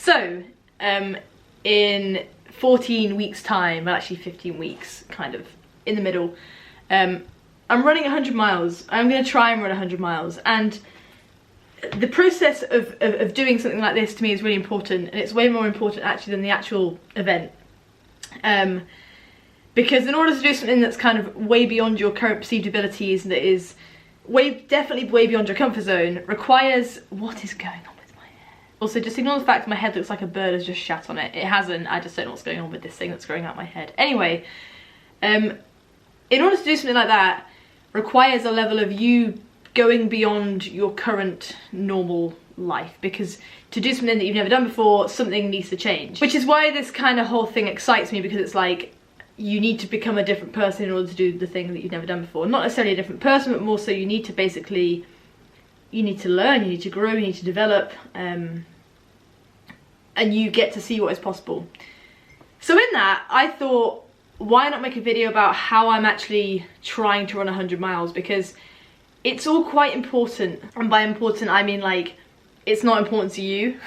So, in 14 weeks time, well actually 15 weeks, kind of, in the middle, I'm running 100 miles. I'm going to try and run 100 miles. And the process of doing something like this to me is really important, and it's way more important actually than the actual event. Because in order to do something that's kind of way beyond your current perceived abilities, that is definitely way beyond your comfort zone, requires... What is going on with my hair? Also, just ignore the fact that my head looks like a bird has just shat on it. It hasn't, I just don't know what's going on with this thing that's growing out my head. Anyway, in order to do something like that, requires a level of you going beyond your current normal life, because to do something that you've never done before, something needs to change. Which is why this kind of whole thing excites me, because it's like, you need to become a different person in order to do the thing that you've never done before. Not necessarily a different person, but more so you need to basically, you need to learn, you need to grow, you need to develop, and you get to see what is possible. So in that, I thought, why not make a video about how I'm actually trying to run 100 miles, because it's all quite important. And by important, I mean like, it's not important to you,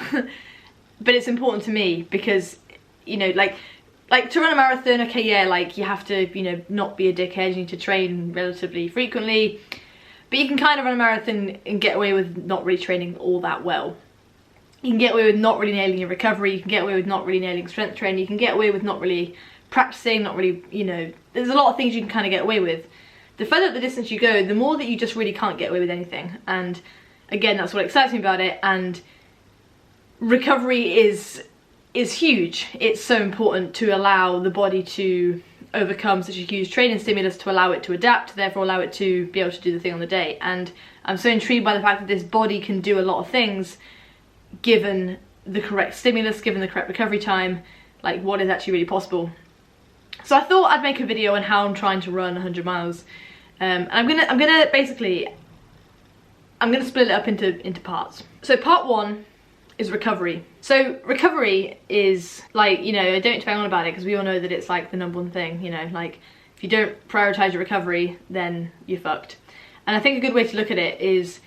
but it's important to me, because, you know, like to run a marathon, okay, yeah, like you have to, you know, not be a dickhead, you need to train relatively frequently, but you can kind of run a marathon and get away with not really training all that well. You can get away with not really nailing your recovery, you can get away with not really nailing strength training, you can get away with not really practicing, not really, you know, there's a lot of things you can kind of get away with. The further up the distance you go, the more that you just really can't get away with anything. And again, that's what excites me about it. And recovery is huge. It's so important to allow the body to overcome such a huge training stimulus, to allow it to adapt, therefore allow it to be able to do the thing on the day. And I'm so intrigued by the fact that this body can do a lot of things given the correct stimulus, given the correct recovery time, like what is actually really possible. So I thought I'd make a video on how I'm trying to run 100 miles. And I'm gonna basically, I'm gonna split it up into parts. So part one is recovery. So recovery is like, you know, I don't need to bang on about it because we all know that it's like the #1 thing, you know, like if you don't prioritize your recovery, then you're fucked. And I think a good way to look at it is,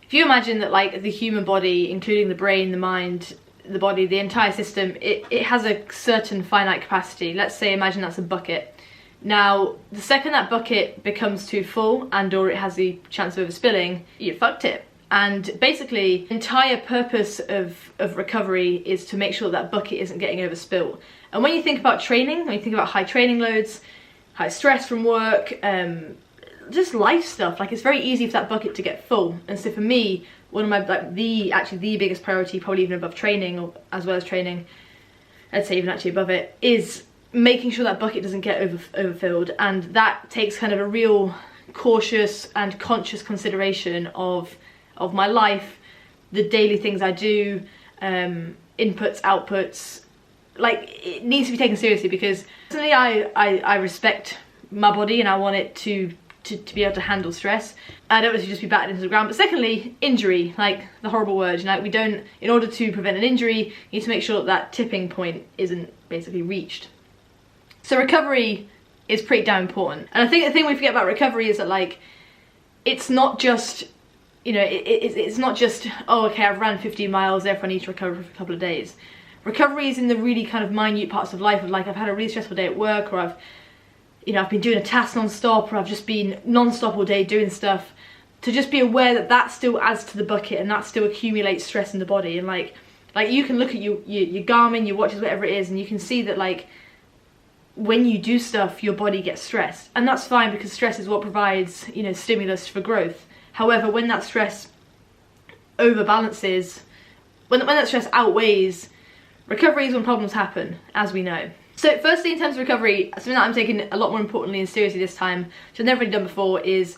if you imagine that like the human body, including the brain, the mind, the body, the entire system, it has a certain finite capacity. Let's say, imagine that's a bucket. Now, the second that bucket becomes too full and or it has the chance of overspilling, you fucked it. And basically, the entire purpose of recovery is to make sure that bucket isn't getting overspilled. And when you think about training, when you think about high training loads, high stress from work, just life stuff, like it's very easy for that bucket to get full. And so for me, one of my, like the biggest priority, probably even above training or as well as training, I'd say even actually above it, is making sure that bucket doesn't get overfilled. And that takes kind of a real cautious and conscious consideration of my life, the daily things I do, inputs, outputs. Like, it needs to be taken seriously, because personally I respect my body and I want it to be able to handle stress. I don't want it to just be battered into the ground. But secondly, injury, like the horrible word, you know, we don't, in order to prevent an injury, you need to make sure that tipping point isn't basically reached. So recovery is pretty damn important. And I think the thing we forget about recovery is that, like, it's not just, you know, it's not just, oh, okay, I've ran 15 miles, therefore I need to recover for a couple of days. Recovery is in the really kind of minute parts of life, of like, I've had a really stressful day at work, or I've been doing a task non-stop, or I've just been non-stop all day doing stuff. To just be aware that that still adds to the bucket and that still accumulates stress in the body. And like you can look at your Garmin, your watches, whatever it is, and you can see that, like, when you do stuff, your body gets stressed. And that's fine, because stress is what provides, you know, stimulus for growth. However, when that stress overbalances, when that stress outweighs, recovery is when problems happen, as we know. So firstly, in terms of recovery, something that I'm taking a lot more importantly and seriously this time, which I've never really done before, is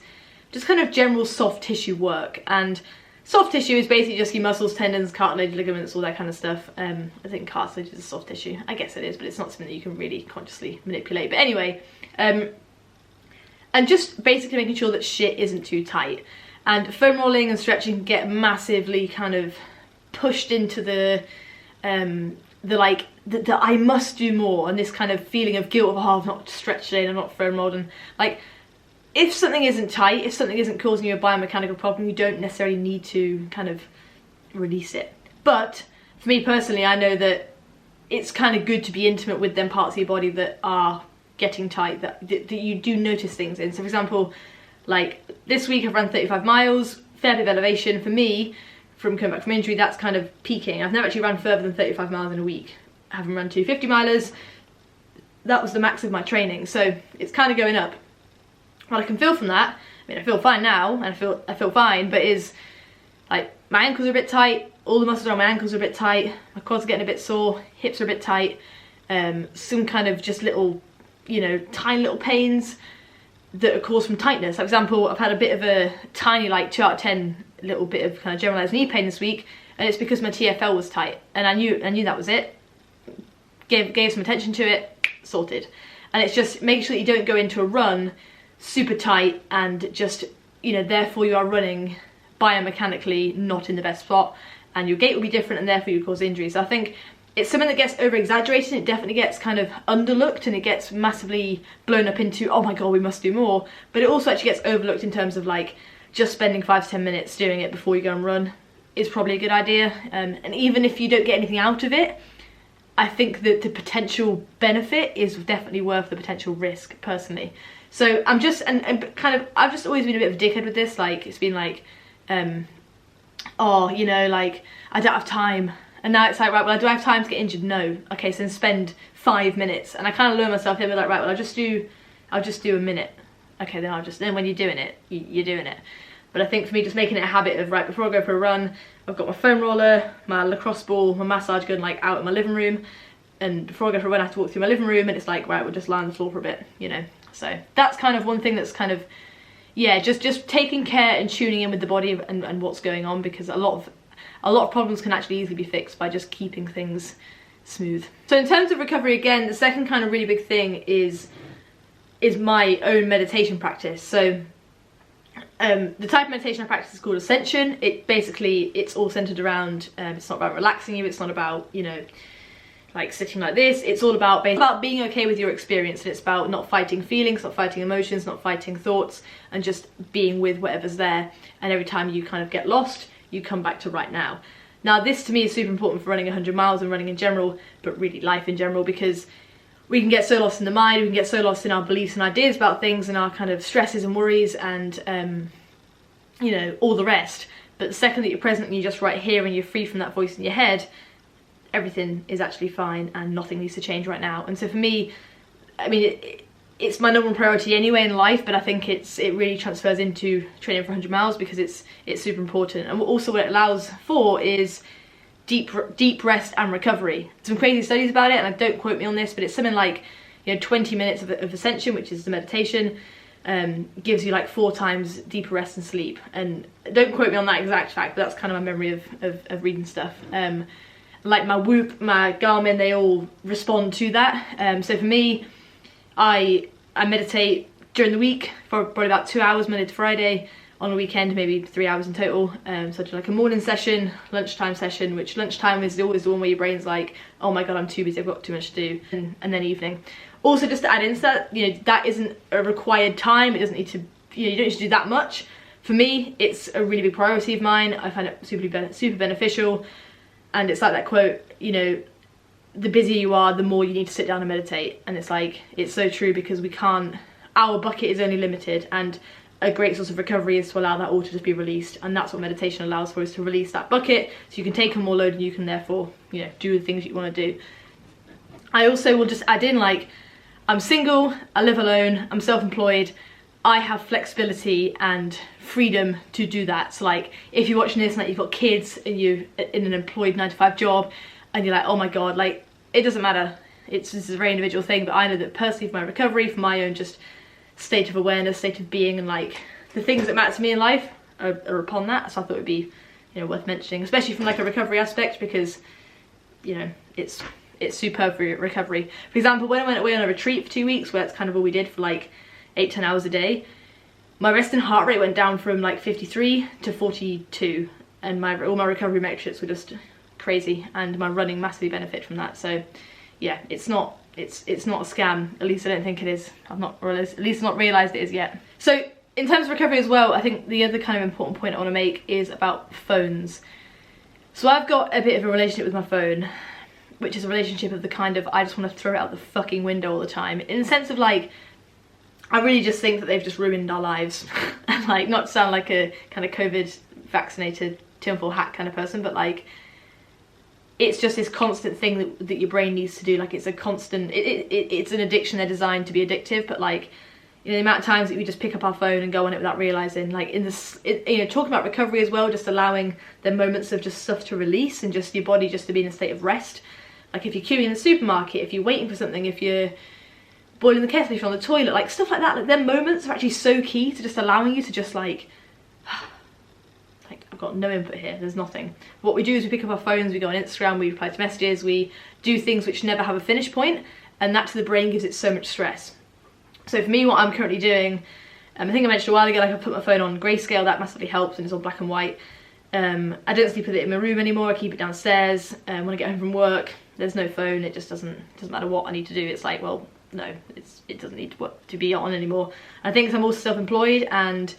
just kind of general soft tissue work. And soft tissue is basically just your muscles, tendons, cartilage, ligaments, all that kind of stuff. I think cartilage is a soft tissue. I guess it is, but it's not something that you can really consciously manipulate. But anyway, and just basically making sure that shit isn't too tight. And foam rolling and stretching can get massively kind of pushed into the I must do more, and this kind of feeling of guilt of, oh, I've not stretched today and I've not foam rolled. And like, if something isn't tight, if something isn't causing you a biomechanical problem, you don't necessarily need to kind of release it. But for me personally, I know that it's kind of good to be intimate with them parts of your body that are getting tight, that you do notice things in. So for example, like this week I've run 35 miles, fair bit of elevation. For me, from coming back from injury, that's kind of peaking. I've never actually run further than 35 miles in a week. I haven't run 250 milers. That was the max of my training, so it's kind of going up. What I can feel from that, I mean, I feel fine now, and I feel fine, but is like my ankles are a bit tight, all the muscles around my ankles are a bit tight, my quads are getting a bit sore, hips are a bit tight, some kind of just little, you know, tiny little pains that are caused from tightness. For example, I've had a bit of a tiny, like 2 out of 10 little bit of kind of generalized knee pain this week, and it's because my TFL was tight, and I knew that was it. Gave some attention to it, sorted. And it's just make sure that you don't go into a run super tight and just, you know, therefore you are running biomechanically not in the best spot, and your gait will be different, and therefore you cause injuries. So I think it's something that gets over exaggerated. It definitely gets kind of underlooked, and it gets massively blown up into, oh my god, we must do more. But it also actually gets overlooked in terms of like just spending 5 to 10 minutes doing it before you go and run is probably a good idea. And even if you don't get anything out of it, I think that the potential benefit is definitely worth the potential risk, personally. So I'm just, and kind of, I've just always been a bit of a dickhead with this. Like, it's been like, oh, you know, like, I don't have time. And now it's like, right, well, do I have time to get injured? No. Okay, so then spend 5 minutes. And I kind of lower myself in, like, right, well, I'll just do a minute. Okay, then when you're doing it, you're doing it. But I think for me, just making it a habit of, right, before I go for a run, I've got my foam roller, my lacrosse ball, my massage gun, like, out in my living room. And before I go for a run, I have to walk through my living room, and it's like, right, we'll just lie on the floor for a bit, you know. So that's kind of one thing that's kind of, yeah, just taking care and tuning in with the body and what's going on, because a lot of problems can actually easily be fixed by just keeping things smooth. So in terms of recovery, again, the second kind of really big thing is my own meditation practice. So the type of meditation I practice is called Ascension. It's all centered around, it's not about relaxing you, it's not about, you know, like sitting like this. It's all about being okay with your experience, and it's about not fighting feelings, not fighting emotions, not fighting thoughts, and just being with whatever's there. And every time you kind of get lost, you come back to right now. Now this to me is super important for running 100 miles and running in general, but really life in general, because we can get so lost in the mind, we can get so lost in our beliefs and ideas about things and our kind of stresses and worries and you know, all the rest. But the second that you're present and you're just right here and you're free from that voice in your head, everything is actually fine and nothing needs to change right now. And so for me, I mean, it's my number one priority anyway in life, but I think it really transfers into training for 100 miles because it's super important. And also what it allows for is deep rest and recovery. Some crazy studies about it, and don't quote me on this, but it's something like, you know, 20 minutes of Ascension, which is the meditation, gives you like 4 times deeper rest and sleep. And don't quote me on that exact fact, but that's kind of my memory of reading stuff. Like my Whoop, my Garmin, they all respond to that. So for me, I meditate during the week for probably about 2 hours Monday to Friday. On a weekend, maybe 3 hours in total. So I do like a morning session, lunchtime session, which lunchtime is always the one where your brain's like, oh my god, I'm too busy, I've got too much to do, and then evening. Also, just to add into that, you know, that isn't a required time. It doesn't need to, you know, you don't need to do that much. For me, it's a really big priority of mine. I find it super beneficial, and it's like that quote, you know, the busier you are, the more you need to sit down and meditate. And it's like, it's so true, because we can't, our bucket is only limited, and a great source of recovery is to allow that all to just be released, and that's what meditation allows for, is to release that bucket so you can take on more load and you can therefore, you know, do the things you want to do. I also will just add in, like, I'm single, I live alone, I'm self-employed, I have flexibility and freedom to do that. So like, if you're watching this and like you've got kids and you're in an employed 9-to-5 job and you're like, oh my god, like, it doesn't matter, this is a very individual thing, but I know that personally for my recovery, for my own just state of awareness, state of being, and like the things that matter to me in life are upon that. So I thought it would be, you know, worth mentioning, especially from like a recovery aspect, because, you know, it's superb for recovery. For example, when I went away on a retreat for 2 weeks, where that's kind of all we did for like 8-10 hours a day, my resting heart rate went down from like 53 to 42, and all my recovery metrics were just crazy, and my running massively benefited from that. So yeah, it's not a scam. At least I don't think it is. At least not realised it is yet. So in terms of recovery as well, I think the other kind of important point I want to make is about phones. So I've got a bit of a relationship with my phone, which is a relationship of the kind of, I just want to throw it out the fucking window all the time. In the sense of like, I really just think that they've just ruined our lives. And like, not to sound like a kind of COVID vaccinated tinfoil hat kind of person, but like, it's just this constant thing that your brain needs to do. Like, it's a constant, it's an addiction. They're designed to be addictive, but like, you know, the amount of times that we just pick up our phone and go on it without realising, like in this, you know, talking about recovery as well, just allowing the moments of just stuff to release and just your body just to be in a state of rest. Like if you're queuing in the supermarket, if you're waiting for something, if you're boiling the kettle, if you're on the toilet, like stuff like that, like them moments are actually so key to just allowing you to just like I've got no input here, there's nothing. What we do is we pick up our phones, we go on Instagram, we reply to messages, we do things which never have a finish point, and that to the brain gives it so much stress. So for me, what I'm currently doing, I think I mentioned a while ago, like I put my phone on grayscale, that massively helps, and it's all black and white. I don't sleep with it in my room anymore, I keep it downstairs. When I get home from work, there's no phone, it just doesn't matter what I need to do, it's like, well, no, it doesn't need to be on anymore. I think 'cause I'm also self-employed and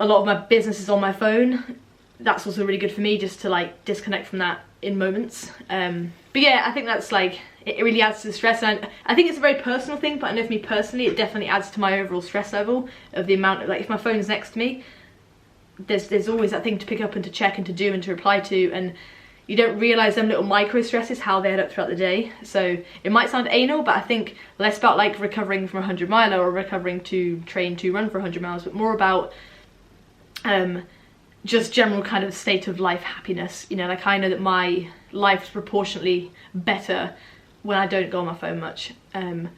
a lot of my business is on my phone, that's also really good for me just to like disconnect from that in moments. But yeah, I think that's like, it really adds to the stress, and I think it's a very personal thing, but I know for me personally it definitely adds to my overall stress level of the amount of, like, if my phone's next to me, there's always that thing to pick up and to check and to do and to reply to, and you don't realise them little micro stresses, how they add up throughout the day. So it might sound anal, but I think less about like recovering from a 100 miler or recovering to train to run for 100 miles, but more about just general kind of state of life happiness. You know, like I know that my life's proportionately better when I don't go on my phone much. I'm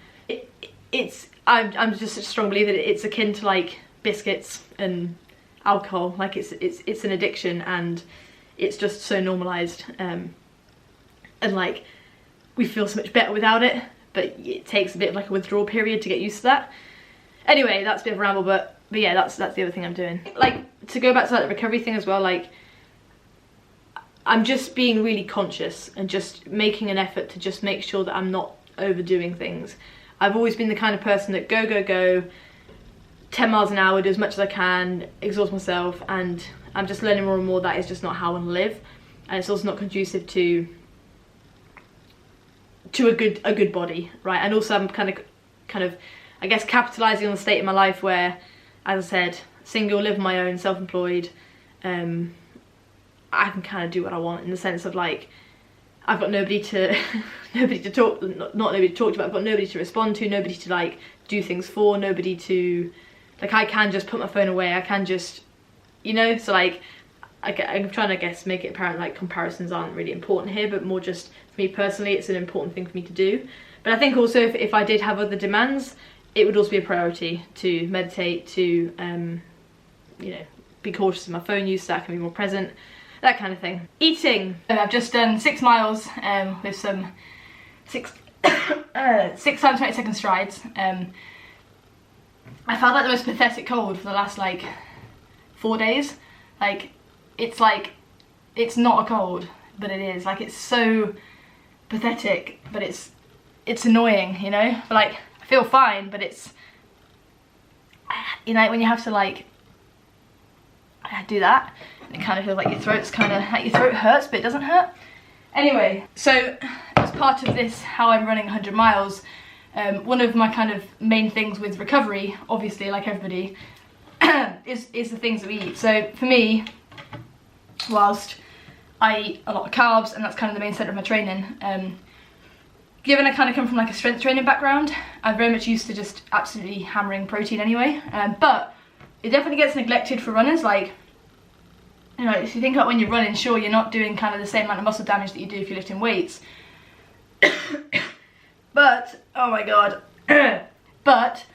just such a strong believer that it's akin to like biscuits and alcohol. Like it's an addiction, and it's just so normalized, and like we feel so much better without it, but it takes a bit of like a withdrawal period to get used to that. Anyway, that's a bit of a ramble, but yeah, that's the other thing I'm doing. Like, to go back to like the recovery thing as well, like I'm just being really conscious and just making an effort to just make sure that I'm not overdoing things. I've always been the kind of person that go 10 miles an hour, do as much as I can, exhaust myself, and I'm just learning more and more that is just not how I want to live, and it's also not conducive to a good body, right? And also I'm kind of I guess capitalizing on the state of my life where, as I said, single, live on my own, self-employed, I can kind of do what I want, in the sense of like I've got nobody to talk, not nobody to talk to, but I've got nobody to respond to, nobody to like do things for, nobody to, like, I can just put my phone away, I can just, you know. So like I'm trying to, I guess, make it apparent like comparisons aren't really important here, but more just for me personally it's an important thing for me to do. But I think also if I did have other demands, it would also be a priority to meditate, to you know, be cautious of my phone use so I can be more present, that kind of thing. Eating. I've just done 6 miles with some 6 times 20 second strides. I felt like the most pathetic cold for the last like 4 days. Like it's not a cold, but it is. Like it's so pathetic, but it's annoying, you know? But like I feel fine, but it's, you know, when you have to like do that, it kind of feels like your throat's kind of, like your throat hurts but it doesn't hurt. Anyway, so as part of this, how I'm running 100 miles, one of my kind of main things with recovery, obviously like everybody, is the things that we eat. So for me, whilst I eat a lot of carbs and that's kind of the main centre of my training, given I kind of come from like a strength training background, I'm very much used to just absolutely hammering protein anyway, but it definitely gets neglected for runners. Like, you know, if you think about when you're running, sure, you're not doing kind of the same amount of muscle damage that you do if you're lifting weights. But, oh my god, but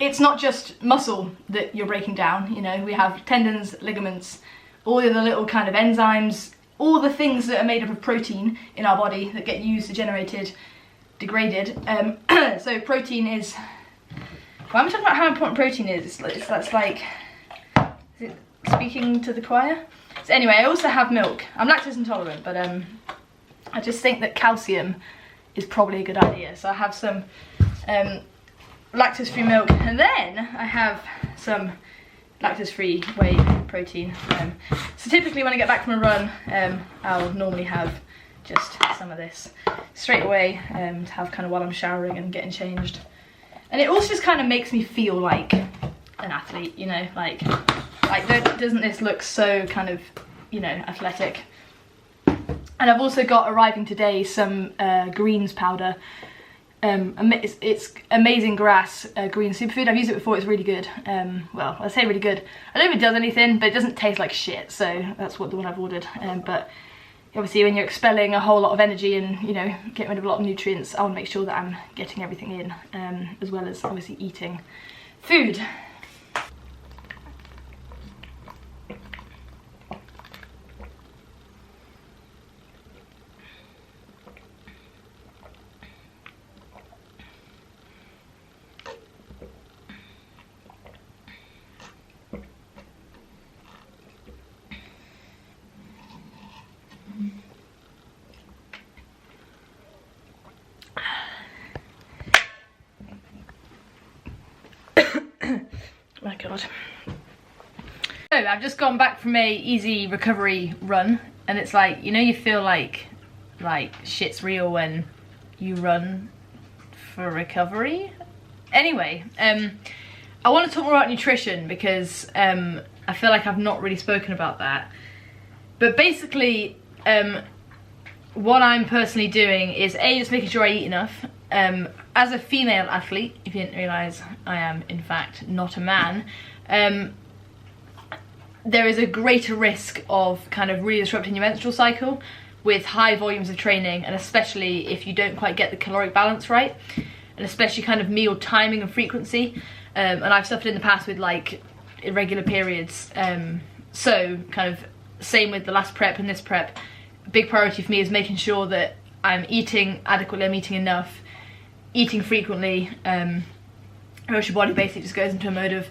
it's not just muscle that you're breaking down, you know, we have tendons, ligaments, all the other little kind of enzymes, all the things that are made up of protein in our body that get used, degenerated, degraded. So protein is, why am I talking about how important protein is? That's like, is it speaking to the choir? So anyway, I also have milk. I'm lactose intolerant, but I just think that calcium is probably a good idea. So I have some lactose-free milk, and then I have some lactose-free whey protein. So typically when I get back from a run, I'll normally have just some of this straight away to have kind of while I'm showering and getting changed. And it also just kind of makes me feel like an athlete, you know, like doesn't this look so kind of, you know, athletic? And I've also got arriving today some greens powder. It's amazing grass green superfood. I've used it before, it's really good. Well, I say really good. I don't know if it does anything, but it doesn't taste like shit, so that's what the one I've ordered. But obviously when you're expelling a whole lot of energy and, you know, getting rid of a lot of nutrients, I want to make sure that I'm getting everything in, as well as obviously eating food. My god. So I've just gone back from a easy recovery run, and it's like, you know, you feel like shit's real when you run for recovery. Anyway, I want to talk more about nutrition because I feel like I've not really spoken about that. But basically, what I'm personally doing is just making sure I eat enough. As a female athlete, if you didn't realise, I am in fact not a man, there is a greater risk of kind of really disrupting your menstrual cycle with high volumes of training, and especially if you don't quite get the caloric balance right, and especially kind of meal timing and frequency. And I've suffered in the past with like irregular periods, so kind of same with the last prep and this prep. A big priority for me is making sure that I'm eating adequately, I'm eating enough, eating frequently, or else your body basically just goes into a mode of,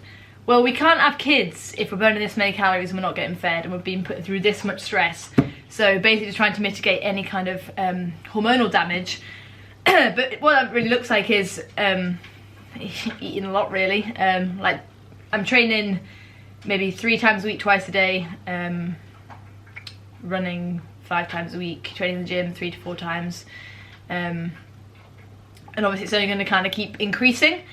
well, we can't have kids if we're burning this many calories and we're not getting fed and we're being put through this much stress. So basically just trying to mitigate any kind of hormonal damage. But what that really looks like is eating a lot, really. Like I'm training maybe 3 times a week, twice a day, running 5 times a week, training in the gym 3 to 4 times. And obviously it's only going to kind of keep increasing.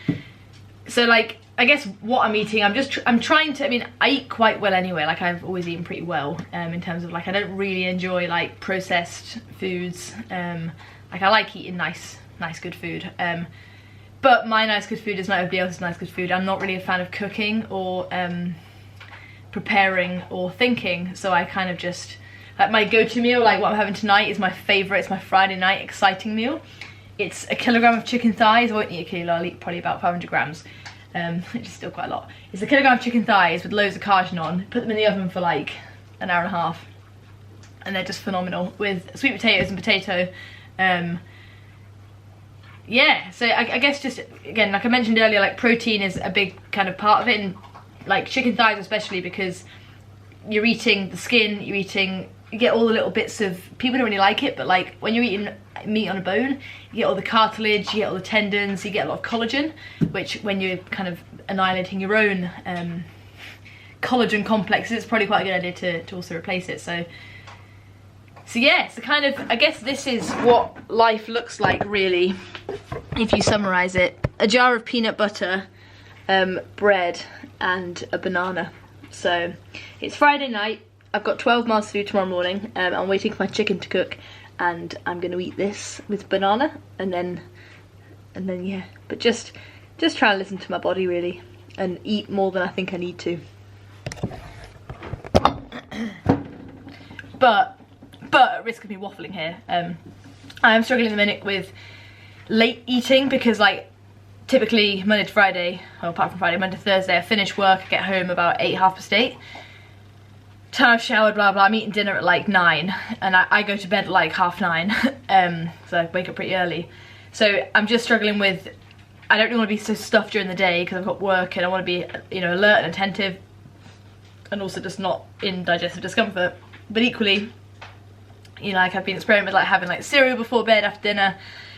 So like, I guess what I'm eating, I'm trying to, I mean, I eat quite well anyway, like I've always eaten pretty well, in terms of like, I don't really enjoy like processed foods. Like I like eating nice good food. But my nice good food is not everybody else's nice good food. I'm not really a fan of cooking or preparing or thinking, so I kind of just, like my go-to meal, like what I'm having tonight is my favourite, it's my Friday night exciting meal. It's a kilogram of chicken thighs. I won't eat a kilo, I'll eat probably about 500 grams, which is still quite a lot. It's a kilogram of chicken thighs with loads of collagen on, put them in the oven for like an hour and a half, and they're just phenomenal, with sweet potatoes and potato. Yeah, so I guess just, again, like I mentioned earlier, like protein is a big kind of part of it, and like chicken thighs especially, because you're eating the skin, you get all the little bits of, people don't really like it, but like when you're eating meat on a bone, you get all the cartilage, you get all the tendons, you get a lot of collagen, which when you're kind of annihilating your own collagen complexes, it's probably quite a good idea to also replace it. So yeah, so kind of, I guess this is what life looks like really, if you summarise it. A jar of peanut butter, bread and a banana. So it's Friday night, I've got 12 miles to do tomorrow morning, I'm waiting for my chicken to cook, and I'm going to eat this with banana, and then yeah, but just try and listen to my body really, and eat more than I think I need to. But at risk of me waffling here, I am struggling in the minute with late eating, because like typically Monday to Friday, well apart from Friday, Monday to Thursday, I finish work, I get home about 8, 8:30. Time I've showered, blah blah, I'm eating dinner at like 9, and I go to bed at like 9:30, so I wake up pretty early. So I'm just struggling with, I don't really want to be so stuffed during the day because I've got work and I want to be, you know, alert and attentive, and also just not in digestive discomfort. But equally, you know, like I've been experimenting with like having like cereal before bed after dinner,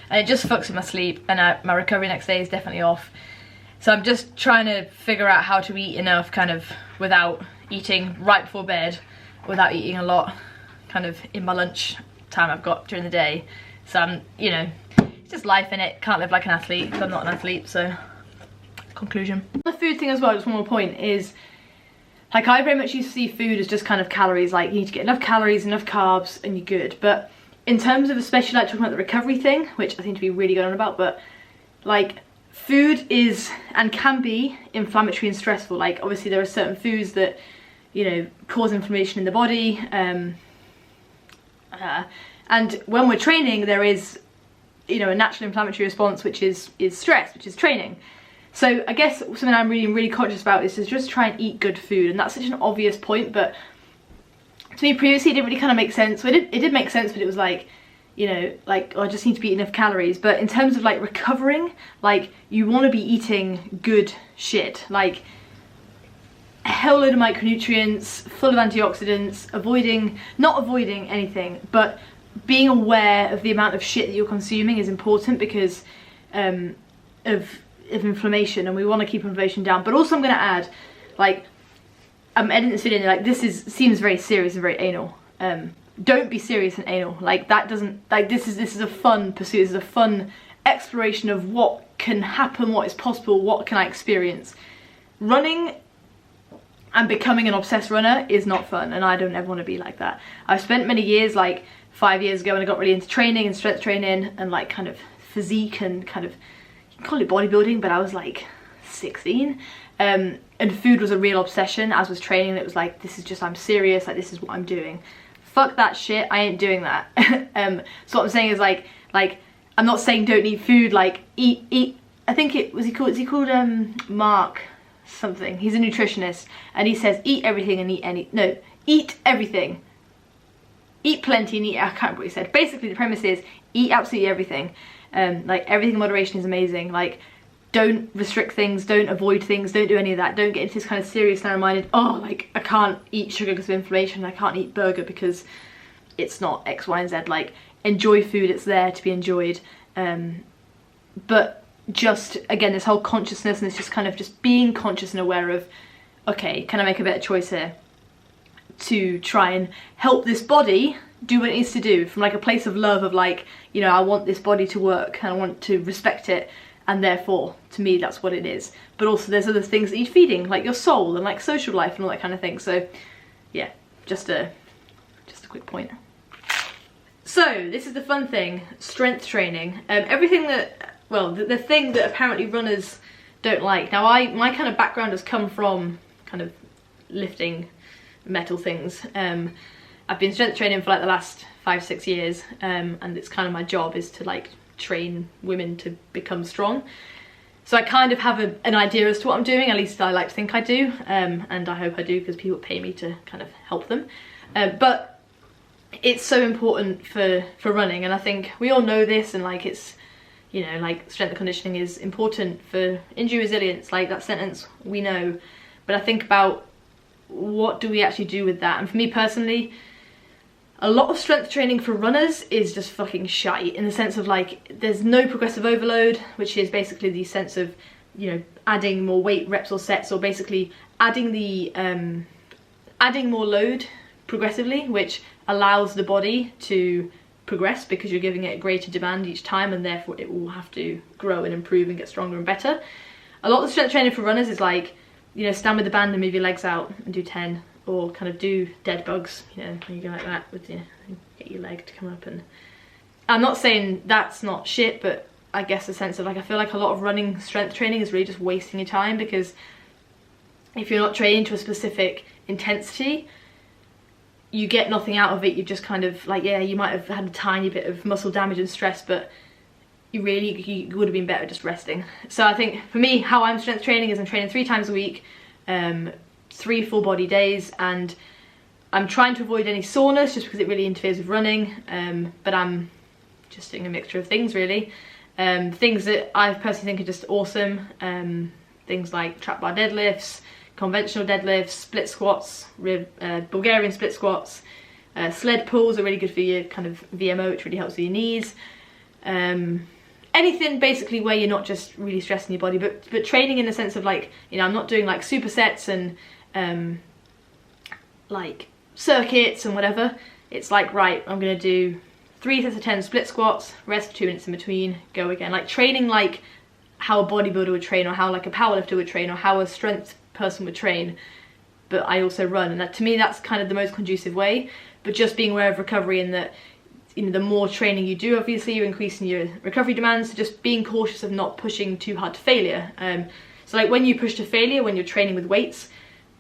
and it just fucks with my sleep, and my recovery next day is definitely off. So I'm just trying to figure out how to eat enough kind of without eating right before bed, without eating a lot kind of in my lunch time I've got during the day. So you know, it's just life in it. Can't live like an athlete because I'm not an athlete. So conclusion. The food thing as well, just one more point, is like I very much used to see food as just kind of calories, like you need to get enough calories, enough carbs and you're good. But in terms of, especially like talking about the recovery thing, which I think to be really good on about, but like food is and can be inflammatory and stressful. Like obviously there are certain foods that, you know, cause inflammation in the body, and when we're training there is, you know, a natural inflammatory response, which is stress, which is training. So I guess something I'm really conscious about is to just try and eat good food, and that's such an obvious point, but to me previously it didn't really kind of make sense. So it did make sense, but it was like, you know, like, oh, I just need to be eating enough calories. But in terms of like recovering, like you want to be eating good shit, like a hell load of micronutrients, full of antioxidants, not avoiding anything, but being aware of the amount of shit that you're consuming is important because of inflammation, and we want to keep inflammation down. But also I'm going to add, like, I'm editing this video, like this seems very serious and very anal. Don't be serious and anal. Like that doesn't, like this is a fun pursuit. This is a fun exploration of what can happen, what is possible, what can I experience. Running and becoming an obsessed runner is not fun, and I don't ever want to be like that. I've spent many years, like 5 years ago when I got really into training and strength training and like kind of physique and kind of, you can call it bodybuilding, but I was like 16. And food was a real obsession, as was training. It was like, this is just, I'm serious, like this is what I'm doing. Fuck that shit, I ain't doing that. So what I'm saying is like I'm not saying don't eat food, like eat, I think is he called Mark something, he's a nutritionist, and he says eat everything and eat everything. Eat plenty and eat, I can't remember what he said. Basically the premise is eat absolutely everything. Like everything in moderation is amazing. Like don't restrict things, don't avoid things, don't do any of that. Don't get into this kind of serious narrow-minded, oh, like I can't eat sugar because of inflammation, I can't eat burger because it's not X, Y, and Z. Like enjoy food, it's there to be enjoyed. But just, again, this whole consciousness and it's just kind of just being conscious and aware of, okay, can I make a better choice here to try and help this body do what it needs to do from like a place of love, of like, you know, I want this body to work and I want to respect it, and therefore to me that's what it is. But also there's other things that you're feeding, like your soul and like social life and all that kind of thing. So yeah, just a quick point. So this is the fun thing, strength training. Everything that, well, the thing that apparently runners don't like. Now my kind of background has come from kind of lifting metal things. I've been strength training for like the last 5-6 years, and it's kind of my job is to like train women to become strong. So I kind of have an idea as to what I'm doing, at least I like to think I do, and I hope I do because people pay me to kind of help them. But it's so important for running, and I think we all know this, and like it's, you know, like strength and conditioning is important for injury resilience, like that sentence we know. But I think about what do we actually do with that, and for me personally, a lot of strength training for runners is just fucking shite, in the sense of like there's no progressive overload, which is basically the sense of, you know, adding more weight reps or sets, or basically adding the adding more load progressively, which allows the body to progress because you're giving it a greater demand each time, and therefore it will have to grow and improve and get stronger and better. A lot of the strength training for runners is like, you know, stand with the band and move your legs out and do 10, or kind of do dead bugs, you know, when you go like that with your, get your leg to come up. And I'm not saying that's not shit, but I guess the sense of like, I feel like a lot of running strength training is really just wasting your time, because if you're not training to a specific intensity, you get nothing out of it. You just kind of like, yeah, you might have had a tiny bit of muscle damage and stress, but you would have been better just resting. So I think for me, how I'm strength training is I'm training 3 times a week, 3 full body days, and I'm trying to avoid any soreness just because it really interferes with running, but I'm just doing a mixture of things really. Things that I personally think are just awesome, things like trap bar deadlifts, conventional deadlifts, split squats, Bulgarian split squats, sled pulls are really good for your kind of VMO, which really helps with your knees. Anything basically where you're not just really stressing your body, but training in the sense of like, you know, I'm not doing like supersets and like circuits and whatever, it's like, right, I'm gonna do 3 sets of 10 split squats, rest 2 minutes in between, go again. Like training like how a bodybuilder would train, or how like a powerlifter would train, or how a strength person would train, but I also run. And that, to me, that's kind of the most conducive way. But just being aware of recovery, and that, you know, the more training you do, obviously you're increasing your recovery demands, so just being cautious of not pushing too hard to failure. So like when you push to failure, when you're training with weights,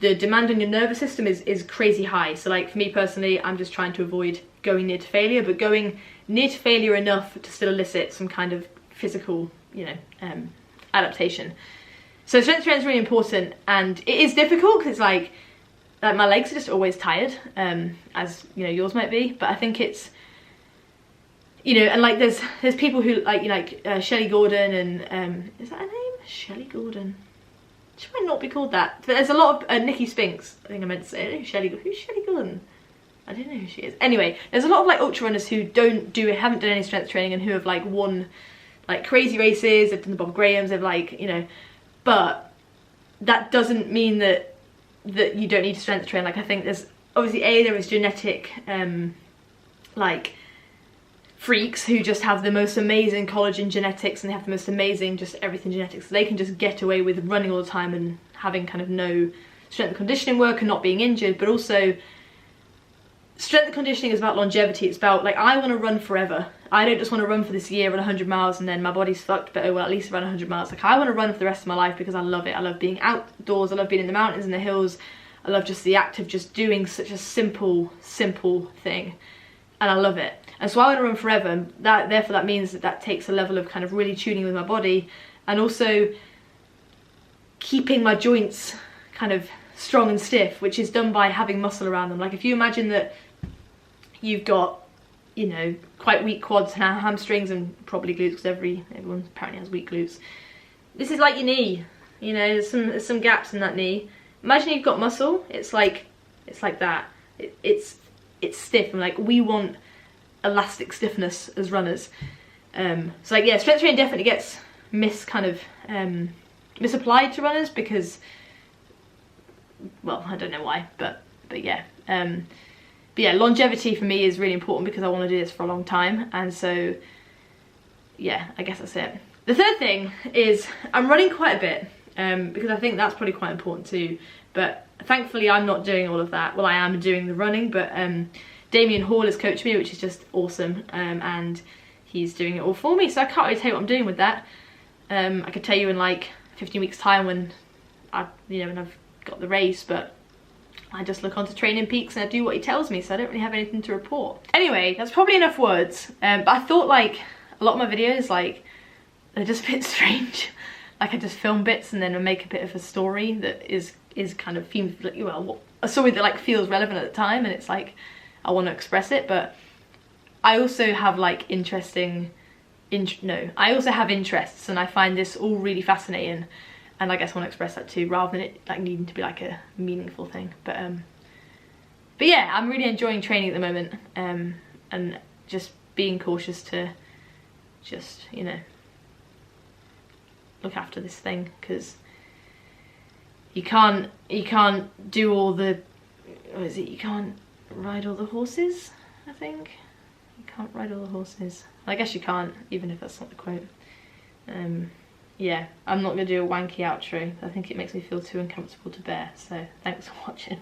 the demand on your nervous system is crazy high. So like for me personally, I'm just trying to avoid going near to failure, but going near to failure enough to still elicit some kind of physical, you know, adaptation. So strength training is really important, and it is difficult because it's like my legs are just always tired, as you know yours might be. But I think it's, you know, and like there's people who like, you know, like Shelley Gordon, and is that her name? Shelley Gordon. She might not be called that. But there's a lot of Nikki Spinks, I think I meant to say. Who's Shelley Gordon? I don't know who she is. Anyway, there's a lot of like ultra runners who haven't done any strength training, and who have like won like crazy races. They've done the Bob Grahams. They've like, you know, but that doesn't mean that you don't need to strength train. Like I think there's obviously there is genetic like freaks who just have the most amazing collagen genetics, and they have the most amazing just everything genetics, so they can just get away with running all the time and having kind of no strength and conditioning work and not being injured. But also strength and conditioning is about longevity. It's about like, I want to run forever. I don't just want to run for this year, run 100 miles and then my body's fucked, but oh well, at least run 100 miles. Like I want to run for the rest of my life because I love it. I love being outdoors, I love being in the mountains and the hills, I love just the act of just doing such a simple thing, and I love it. And so I want to run forever, and therefore that means that takes a level of kind of really tuning with my body, and also keeping my joints kind of strong and stiff, which is done by having muscle around them. Like if you imagine that you've got, you know, quite weak quads and hamstrings and probably glutes, because everyone apparently has weak glutes. This is like your knee, you know, there's some gaps in that knee. Imagine you've got muscle, it's like that. It's stiff, and like we want elastic stiffness as runners. So like yeah, strength training definitely gets misapplied to runners because, well, I don't know why, but yeah. But yeah, longevity for me is really important because I want to do this for a long time, and so yeah, I guess that's it. The third thing is I'm running quite a bit, because I think that's probably quite important too, but thankfully I'm not doing all of that. Well, I am doing the running, but Damien Hall has coached me, which is just awesome, and he's doing it all for me, so I can't really tell you what I'm doing with that. I could tell you in like 15 weeks time when when I've got the race, but I just look onto Training Peaks and I do what he tells me, so I don't really have anything to report. Anyway, that's probably enough words, but I thought like a lot of my videos, like, they're just a bit strange. Like I just film bits and then I make a bit of a story that is kind of a story that like feels relevant at the time, and it's like I want to express it. But I also have like I also have interests, and I find this all really fascinating, and I guess I want to express that too, rather than it like needing to be like a meaningful thing. But yeah, I'm really enjoying training at the moment, and just being cautious to just, you know, look after this thing, because you can't do all the, what is it, you can't ride all the horses, I think. You can't ride all the horses. I guess you can't, even if that's not the quote. Yeah, I'm not going to do a wanky outro. I think it makes me feel too uncomfortable to bear, so thanks for watching.